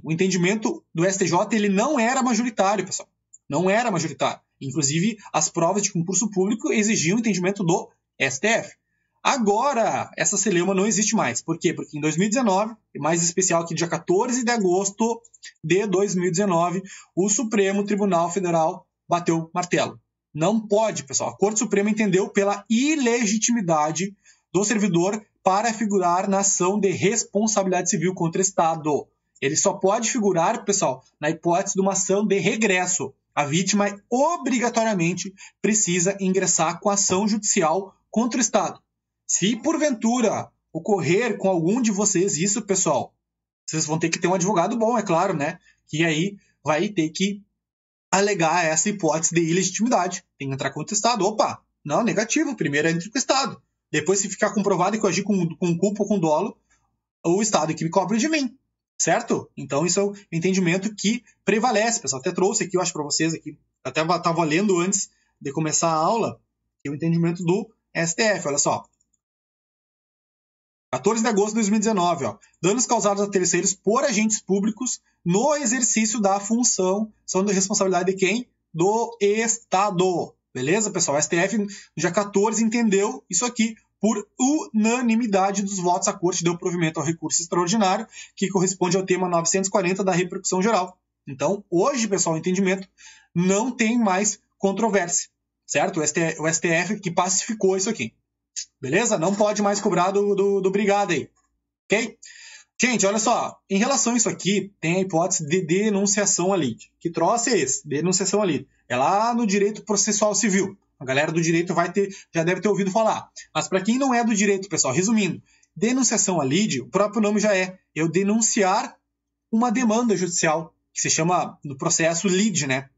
o entendimento do STJ ele não era majoritário, pessoal. Não era majoritário. Inclusive, as provas de concurso público exigiam o entendimento do STF. Agora, essa celeuma não existe mais. Por quê? Porque em 2019, mais especial aqui, dia 14 de agosto de 2019, o Supremo Tribunal Federal bateu o martelo. Não pode, pessoal. A Corte Suprema entendeu pela ilegitimidade do servidor para figurar na ação de responsabilidade civil contra o Estado. Ele só pode figurar, pessoal, na hipótese de uma ação de regresso. A vítima obrigatoriamente precisa ingressar com ação judicial contra o Estado. Se porventura ocorrer com algum de vocês isso, pessoal, vocês vão ter que ter um advogado bom, é claro, né? Que aí vai ter que alegar essa hipótese de ilegitimidade. Tem que entrar contra o Estado. Opa, não, negativo. Primeiro entra com o Estado. Depois, se ficar comprovado que eu agi com culpa ou com dolo, o Estado é que me cobre de mim. Certo? Então, isso é o entendimento que prevalece, pessoal. Até trouxe aqui, eu acho, para vocês aqui. Até estava lendo antes de começar a aula, que é o entendimento do STF. Olha só. 14 de agosto de 2019. Ó. Danos causados a terceiros por agentes públicos no exercício da função são de responsabilidade de quem? Do Estado. Beleza, pessoal? O STF, no dia 14, entendeu isso aqui. Por unanimidade dos votos, a Corte deu provimento ao recurso extraordinário, que corresponde ao tema 940 da repercussão geral. Então, hoje, pessoal, o entendimento não tem mais controvérsia, certo? O STF que pacificou isso aqui. Beleza? Não pode mais cobrar do Brigada aí. Ok? Gente, olha só. Em relação a isso aqui, tem a hipótese de denunciação à lide. Que troço é esse? Denunciação à lide. É lá no direito processual civil. A galera do direito já deve ter ouvido falar. Mas para quem não é do direito, pessoal, resumindo, denunciação à lide, o próprio nome já é eu denunciar uma demanda judicial, que se chama no processo lide, né?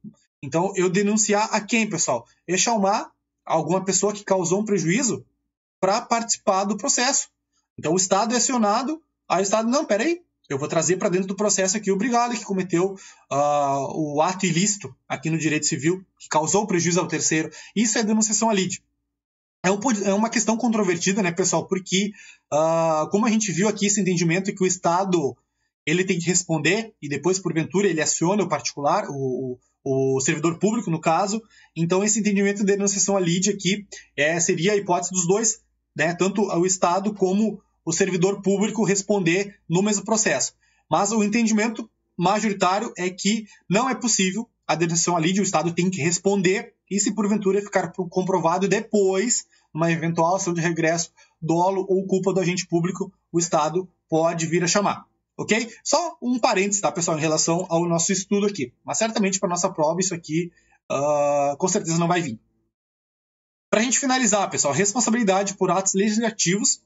Então, eu denunciar a quem, pessoal? Eu chamar alguma pessoa que causou um prejuízo para participar do processo. Então, o Estado é acionado, aí o Estado, não, peraí, eu vou trazer para dentro do processo aqui o Brigada que cometeu o ato ilícito aqui no direito civil, que causou prejuízo ao terceiro. Isso é denunciação à lide. É uma questão controvertida, né, pessoal? Porque, como a gente viu aqui esse entendimento que o Estado ele tem que responder e depois, porventura, ele aciona o particular, o o servidor público, no caso. Então, esse entendimento de denunciação a lide aqui seria a hipótese dos dois, né? Tanto o Estado como o servidor público responder no mesmo processo. Mas o entendimento majoritário é que não é possível a denunciação a lide, o Estado tem que responder, e se porventura ficar comprovado depois, uma eventual ação de regresso, dolo ou culpa do agente público, o Estado pode vir a chamar. Ok? Só um parênteses, tá, pessoal, em relação ao nosso estudo aqui. Mas certamente para nossa prova isso aqui com certeza não vai vir. Para a gente finalizar, pessoal, responsabilidade por atos legislativos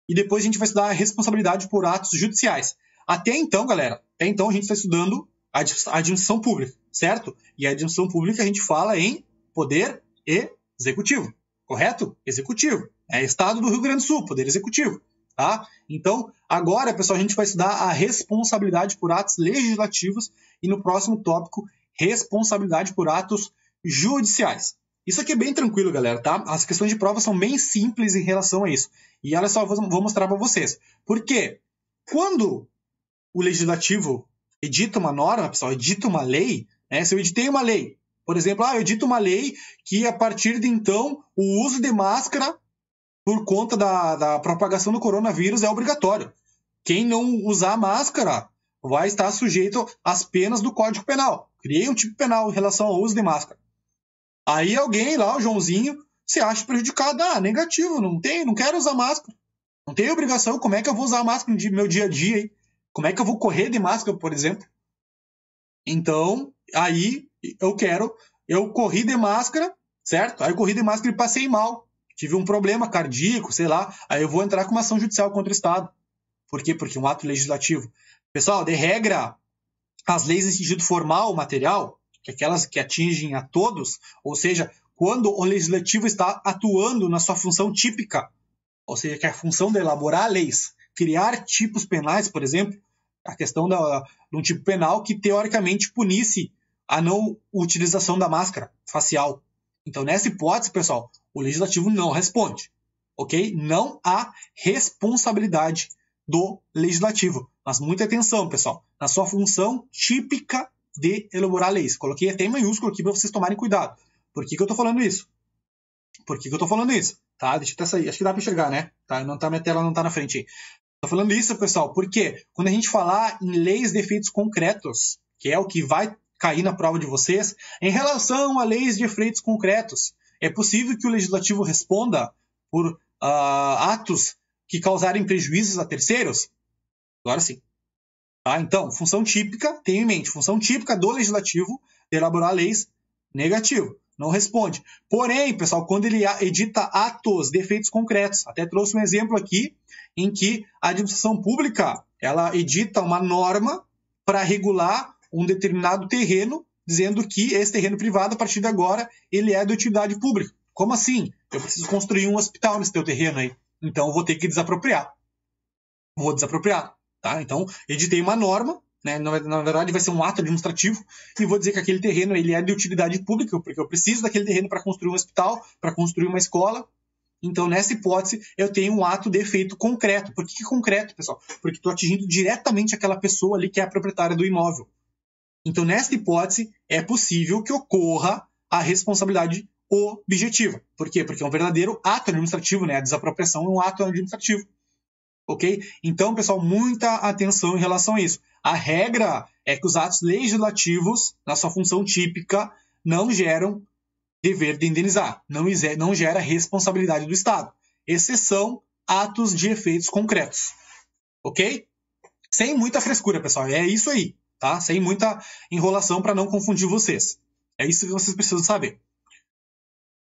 e depois a gente vai estudar a responsabilidade por atos judiciais. Até então, galera, a gente está estudando a administração pública, certo? E a administração pública a gente fala em poder executivo, correto? Executivo. É Estado do Rio Grande do Sul, poder executivo. Tá? Então, agora, pessoal, a gente vai estudar a responsabilidade por atos legislativos e no próximo tópico, responsabilidade por atos judiciais. Isso aqui é bem tranquilo, galera, tá? As questões de prova são bem simples em relação a isso. E olha só, vou mostrar para vocês. Por quê? Quando o legislativo edita uma norma, pessoal, edita uma lei, né? Se eu editei uma lei, por exemplo, eu edito uma lei que a partir de então o uso de máscara por conta da propagação do coronavírus é obrigatório. Quem não usar máscara vai estar sujeito às penas do Código Penal. Criei um tipo penal em relação ao uso de máscara. Aí alguém lá, o Joãozinho, se acha prejudicado. Negativo, não quero usar máscara. Não tenho obrigação. Como é que eu vou usar máscara no meu dia a dia? Hein? Como é que eu vou correr de máscara, por exemplo? Então, aí eu corri de máscara, certo? Aí eu corri de máscara e passei mal. Tive um problema cardíaco, sei lá, aí eu vou entrar com uma ação judicial contra o Estado. Por quê? Porque é um ato legislativo. Pessoal, de regra, as leis em sentido formal, material, que é aquelas que atingem a todos, ou seja, quando o legislativo está atuando na sua função típica, ou seja, que é a função de elaborar leis, criar tipos penais, por exemplo, a questão de um tipo penal que teoricamente punisse a não utilização da máscara facial. Então, nessa hipótese, pessoal, o legislativo não responde, ok? Não há responsabilidade do legislativo. Mas muita atenção, pessoal, na sua função típica de elaborar leis. Coloquei até em maiúsculo aqui para vocês tomarem cuidado. Por que eu estou falando isso? Tá? Deixa eu até sair. Acho que dá para enxergar, né? Tá? Minha tela não está na frente aí. Estou falando isso, pessoal, porque quando a gente falar em leis de efeitos concretos, que é o que vai cair na prova de vocês, em relação a leis de efeitos concretos, é possível que o legislativo responda por atos que causarem prejuízos a terceiros? Agora sim. Tá? Então, função típica, tenha em mente, função típica do legislativo de elaborar leis, negativo, não responde. Porém, pessoal, quando ele edita atos de efeitos concretos, até trouxe um exemplo aqui em que a administração pública ela edita uma norma para regular um determinado terreno, dizendo que esse terreno privado, a partir de agora, ele é de utilidade pública. Como assim? Eu preciso construir um hospital nesse teu terreno aí. Então, eu vou ter que desapropriar. Vou desapropriar. Tá? Então, editei uma norma, né? Na verdade vai ser um ato administrativo, e vou dizer que aquele terreno ele é de utilidade pública, porque eu preciso daquele terreno para construir um hospital, para construir uma escola. Então, nessa hipótese, eu tenho um ato de efeito concreto. Por que concreto, pessoal? Porque estou atingindo diretamente aquela pessoa ali que é a proprietária do imóvel. Então, nessa hipótese, é possível que ocorra a responsabilidade objetiva. Por quê? Porque é um verdadeiro ato administrativo, né? A desapropriação é um ato administrativo. Ok? Então, pessoal, muita atenção em relação a isso. A regra é que os atos legislativos, na sua função típica, não geram dever de indenizar, não gera responsabilidade do Estado. Exceção, atos de efeitos concretos. Ok? Sem muita frescura, pessoal. É isso aí. Tá? Sem muita enrolação para não confundir vocês. É isso que vocês precisam saber.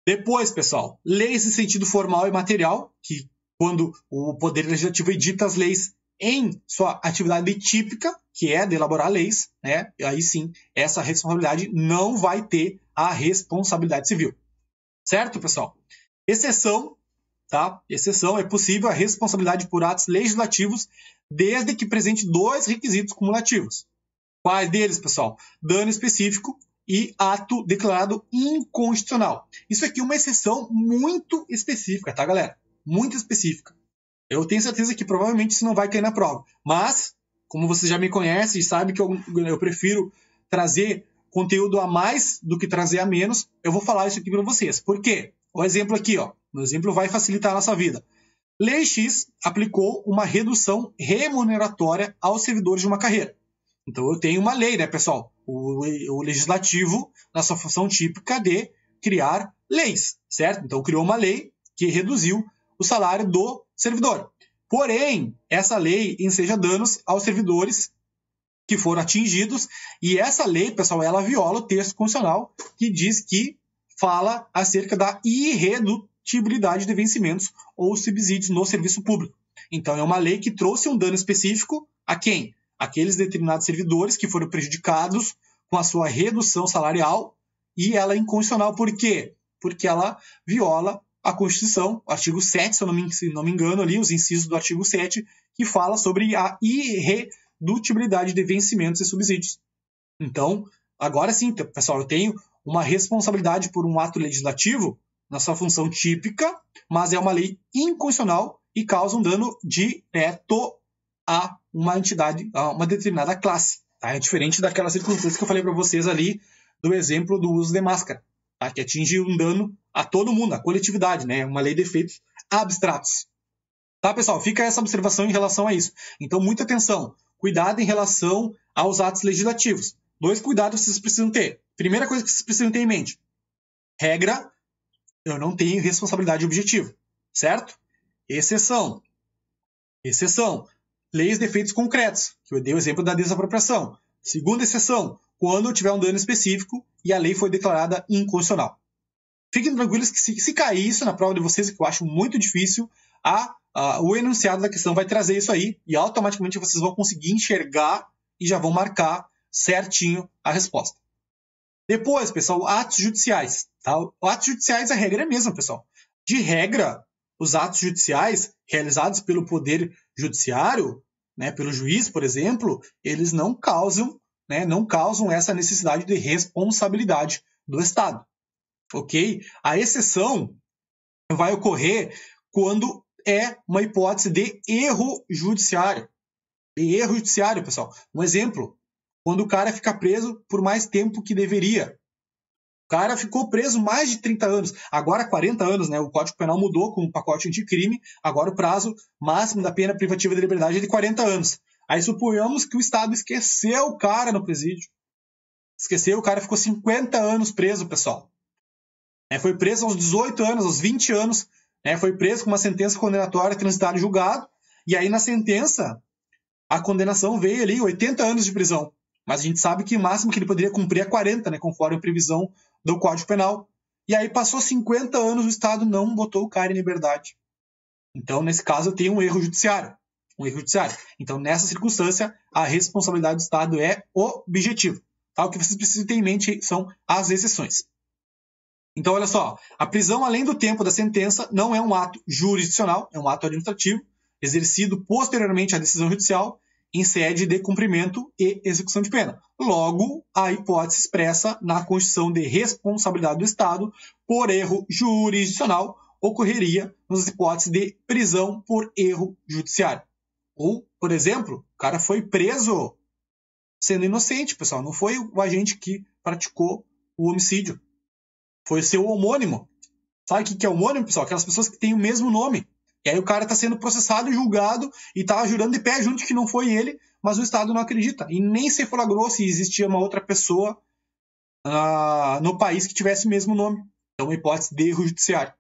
Depois, pessoal, leis em sentido formal e material, que quando o Poder Legislativo edita as leis em sua atividade típica, que é de elaborar leis, né? Aí sim, essa responsabilidade não vai ter a responsabilidade civil. Certo, pessoal? Exceção, tá? Exceção, é possível a responsabilidade por atos legislativos desde que presente dois requisitos cumulativos. Quais deles, pessoal? Dano específico e ato declarado inconstitucional. Isso aqui é uma exceção muito específica, tá, galera? Muito específica. Eu tenho certeza que provavelmente isso não vai cair na prova. Mas, como vocês já me conhecem e sabem que eu prefiro trazer conteúdo a mais do que trazer a menos, eu vou falar isso aqui para vocês. Por quê? O exemplo aqui, ó. O exemplo vai facilitar a nossa vida. Lei X aplicou uma redução remuneratória aos servidores de uma carreira. Então eu tenho uma lei, né, pessoal? O legislativo, na sua função típica de criar leis, certo? Então criou uma lei que reduziu o salário do servidor. Porém, essa lei enseja danos aos servidores que foram atingidos, e essa lei, pessoal, ela viola o texto constitucional que diz que fala acerca da irredutibilidade de vencimentos ou subsídios no serviço público. Então, é uma lei que trouxe um dano específico a quem? Aqueles determinados servidores que foram prejudicados com a sua redução salarial, e ela é inconstitucional. Por quê? Porque ela viola a Constituição, o artigo 7, se eu não me engano, ali, os incisos do artigo 7, que fala sobre a irredutibilidade de vencimentos e subsídios. Então, agora sim, pessoal, eu tenho uma responsabilidade por um ato legislativo na sua função típica, mas é uma lei inconstitucional e causa um dano direto a uma entidade, a uma determinada classe. Tá? É diferente daquelas circunstâncias que eu falei para vocês ali do exemplo do uso de máscara, tá? Que atinge um dano a todo mundo, a coletividade, né? Uma lei de efeitos abstratos. Tá, pessoal? Fica essa observação em relação a isso. Então, muita atenção. Cuidado em relação aos atos legislativos. 2 cuidados vocês precisam ter. Primeira coisa que vocês precisam ter em mente. Regra, eu não tenho responsabilidade objetiva. Certo? Exceção. Leis de efeitos concretos, que eu dei o exemplo da desapropriação. Segunda exceção, quando tiver um dano específico e a lei foi declarada inconstitucional. Fiquem tranquilos que se cair isso na prova de vocês, que eu acho muito difícil, o enunciado da questão vai trazer isso aí e automaticamente vocês vão conseguir enxergar e já vão marcar certinho a resposta. Depois, pessoal, atos judiciais. Tá? Atos judiciais, a regra é a mesma, pessoal. De regra, os atos judiciais realizados pelo Poder Judiciário, né, pelo juiz, por exemplo, eles não causam essa necessidade de responsabilidade do Estado. Ok? A exceção vai ocorrer quando é uma hipótese de erro judiciário. Erro judiciário, pessoal. Um exemplo, quando o cara fica preso por mais tempo que deveria. O cara ficou preso mais de 30 anos, agora 40 anos, né? O Código Penal mudou com o pacote anticrime, agora o prazo máximo da pena privativa de liberdade é de 40 anos. Aí suponhamos que o Estado esqueceu o cara no presídio. Esqueceu, o cara ficou 50 anos preso, pessoal. Foi preso aos 18 anos, aos 20 anos, foi preso com uma sentença condenatória transitada em julgado, e aí na sentença a condenação veio ali 80 anos de prisão. Mas a gente sabe que o máximo que ele poderia cumprir é 40, né, conforme a previsão do Código Penal. E aí passou 50 anos, o Estado não botou o cara em liberdade. Então, nesse caso, eu tenho um erro judiciário. Então, nessa circunstância, a responsabilidade do Estado é objetiva. Tá? O que vocês precisam ter em mente são as exceções. Então, olha só, a prisão além do tempo da sentença não é um ato jurisdicional, é um ato administrativo, exercido posteriormente à decisão judicial, em sede de cumprimento e execução de pena. Logo, a hipótese expressa na Constituição de responsabilidade do Estado por erro jurisdicional ocorreria nas hipóteses de prisão por erro judiciário. Ou, por exemplo, o cara foi preso sendo inocente, pessoal. Não foi o agente que praticou o homicídio. Foi o seu homônimo. Sabe o que é homônimo, pessoal? Aquelas pessoas que têm o mesmo nome. E aí o cara está sendo processado e julgado e está jurando de pé junto que não foi ele, mas o Estado não acredita. E nem se flagrou se existia uma outra pessoa no país que tivesse o mesmo nome. Então, uma hipótese de erro judiciário.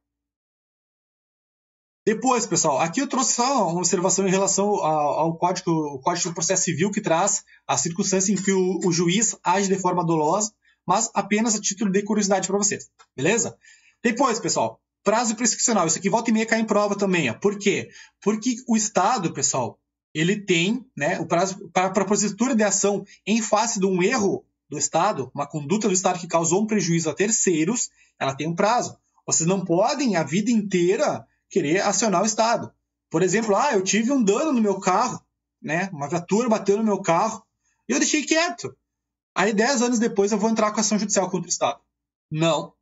Depois, pessoal, aqui eu trouxe só uma observação em relação ao Código do Processo Civil, que traz a circunstância em que o juiz age de forma dolosa, mas apenas a título de curiosidade para vocês. Beleza? Depois, pessoal, prazo prescricional. Isso aqui volta e meia cai em prova também. Ó. Por quê? Porque o Estado, pessoal, ele tem, né, o prazo para a propositura de ação em face de um erro do Estado, uma conduta do Estado que causou um prejuízo a terceiros, ela tem um prazo. Vocês não podem a vida inteira querer acionar o Estado. Por exemplo, eu tive um dano no meu carro, né, uma viatura bateu no meu carro, e eu deixei quieto. Aí 10 anos depois eu vou entrar com ação judicial contra o Estado. Não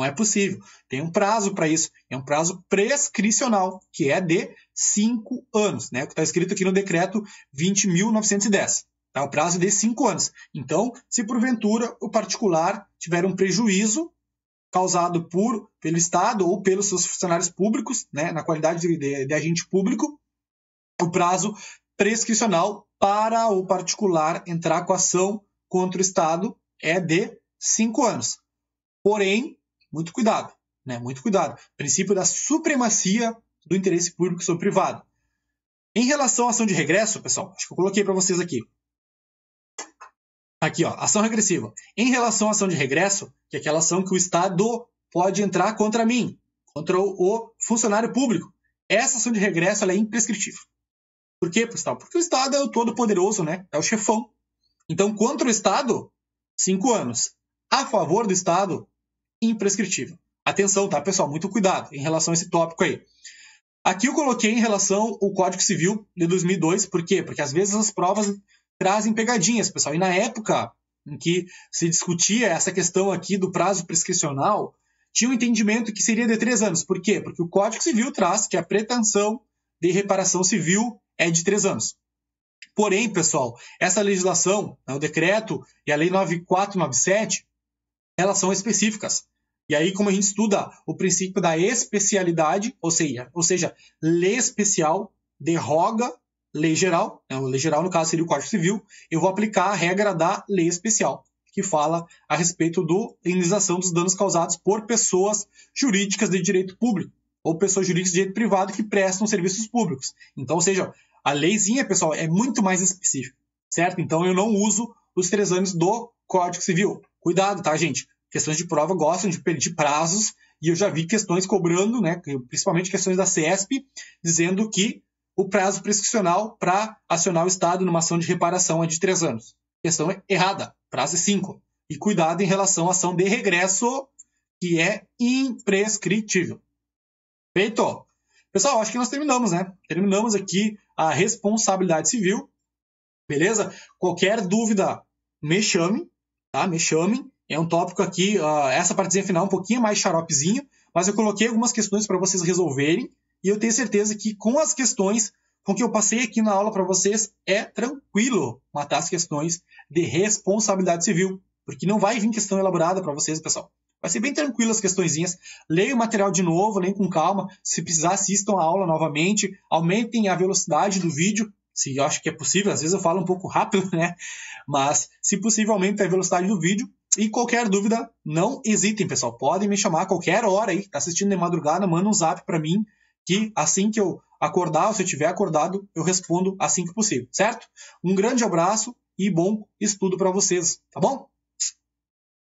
é possível. Tem um prazo para isso. É um prazo prescricional, que é de 5 anos, né? O que está escrito aqui no decreto 20.910. Tá? O prazo de 5 anos. Então, se porventura o particular tiver um prejuízo causado pelo Estado ou pelos seus funcionários públicos, né, na qualidade de agente público, o prazo prescricional para o particular entrar com ação contra o Estado é de 5 anos. Porém, muito cuidado, né? Muito cuidado. Princípio da supremacia do interesse público sobre o privado. Em relação à ação de regresso, pessoal, acho que eu coloquei para vocês aqui. Aqui, ó, ação regressiva. Em relação à ação de regresso, que é aquela ação que o Estado pode entrar contra mim, contra o funcionário público. Essa ação de regresso ela é imprescritível. Por quê, pessoal? Porque o Estado é o todo-poderoso, né? É o chefão. Então, contra o Estado, 5 anos. A favor do Estado, imprescritível. Atenção, tá, pessoal? Muito cuidado em relação a esse tópico aí. Aqui eu coloquei em relação ao Código Civil de 2002. Por quê? Porque às vezes as provas trazem pegadinhas, pessoal. E na época em que se discutia essa questão aqui do prazo prescricional, tinha um entendimento que seria de 3 anos. Por quê? Porque o Código Civil traz que a pretensão de reparação civil é de 3 anos. Porém, pessoal, essa legislação, o decreto e a lei 9497, elas são específicas. E aí, como a gente estuda o princípio da especialidade, ou seja, lei especial derroga lei geral, né? Lei geral, no caso, seria o Código Civil, eu vou aplicar a regra da lei especial, que fala a respeito da indenização dos danos causados por pessoas jurídicas de direito público ou pessoas jurídicas de direito privado que prestam serviços públicos. Então, ou seja, a leizinha, pessoal, é muito mais específica, certo? Então, eu não uso os 3 anos do Código Civil. Cuidado, tá, gente? Questões de prova gostam de pedir prazos e eu já vi questões cobrando, né, principalmente questões da CESP, dizendo que o prazo prescricional para acionar o Estado numa ação de reparação é de 3 anos. Questão errada, prazo é 5. E cuidado em relação à ação de regresso, que é imprescritível. Feito? Pessoal, acho que nós terminamos, né? Terminamos aqui a responsabilidade civil. Beleza? Qualquer dúvida, me chame, tá? Me chame. É um tópico aqui, essa partezinha final um pouquinho mais xaropezinho, mas eu coloquei algumas questões para vocês resolverem e eu tenho certeza que com as questões, com que eu passei aqui na aula para vocês, é tranquilo matar as questões de responsabilidade civil, porque não vai vir questão elaborada para vocês, pessoal. Vai ser bem tranquilo as questõezinhas. Leiam o material de novo, leiam com calma. Se precisar, assistam a aula novamente. Aumentem a velocidade do vídeo, se eu acho que é possível. Às vezes eu falo um pouco rápido, né? Mas, se possível, aumentem a velocidade do vídeo. E qualquer dúvida, não hesitem, pessoal. Podem me chamar a qualquer hora aí. Tá assistindo de madrugada, manda um zap para mim, que assim que eu acordar, ou se eu estiver acordado, eu respondo assim que possível, certo? Um grande abraço e bom estudo para vocês, tá bom?